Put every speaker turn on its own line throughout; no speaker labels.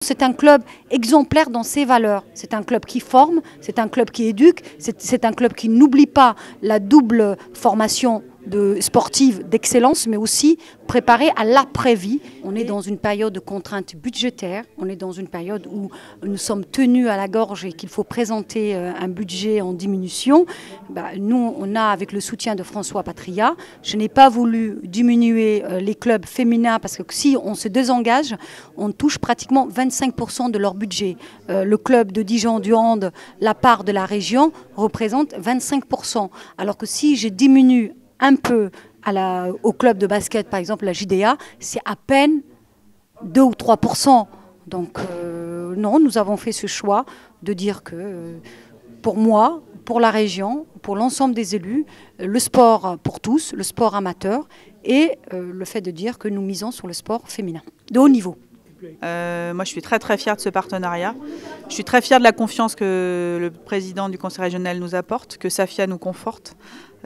C'est un club exemplaire dans ses valeurs. C'est un club qui forme, c'est un club qui éduque, c'est un club qui n'oublie pas la double formation sportive d'excellence, mais aussi préparée à l'après-vie. On est dans une période de contraintes budgétaires, on est dans une période où nous sommes tenus à la gorge et qu'il faut présenter un budget en diminution. Nous, on a, avec le soutien de François Patria, je n'ai pas voulu diminuer les clubs féminins parce que si on se désengage, on touche pratiquement 25% de leur budget. Le club de Dijon du hand, la part de la région, représente 25%. Alors que si je diminue un peu au club de basket, par exemple la JDA, c'est à peine 2 ou 3%. Donc non, nous avons fait ce choix de dire que pour moi, pour la région, pour l'ensemble des élus, le sport pour tous, le sport amateur et le fait de dire que nous misons sur le sport féminin de haut niveau.
Moi, je suis très fière de ce partenariat. Je suis très fière de la confiance que le président du conseil régional nous apporte, que Safia nous conforte.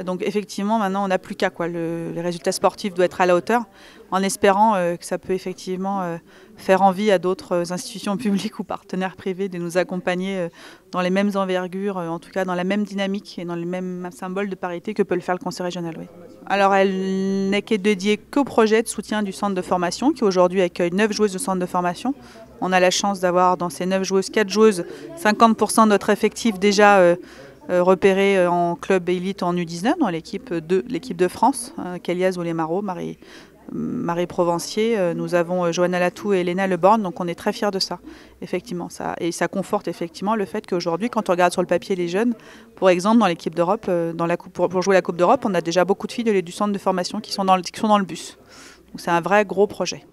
Donc effectivement, maintenant, on n'a plus qu'à quoi. Les résultats sportifs doivent être à la hauteur, en espérant que ça peut effectivement faire envie à d'autres institutions publiques ou partenaires privés de nous accompagner dans les mêmes envergures, en tout cas dans la même dynamique et dans les mêmes symboles de parité que peut le faire le conseil régional. Oui. Alors, elle n'est dédiée qu'au projet de soutien du centre de formation qui aujourd'hui accueille 9 joueuses de centre de formation. On a la chance d'avoir dans ces 9 joueuses, 4 joueuses, 50% de notre effectif déjà repéré en club élite en U19 dans l'équipe de France, Kélia Zoulemaro, Marie Provencier, nous avons Johanna Latou et Elena Leborn, donc on est très fiers de ça, effectivement. Et ça conforte effectivement le fait qu'aujourd'hui, quand on regarde sur le papier les jeunes, pour exemple dans l'équipe d'Europe, pour jouer la Coupe d'Europe, on a déjà beaucoup de filles du centre de formation qui sont dans le bus. Donc c'est un vrai gros projet.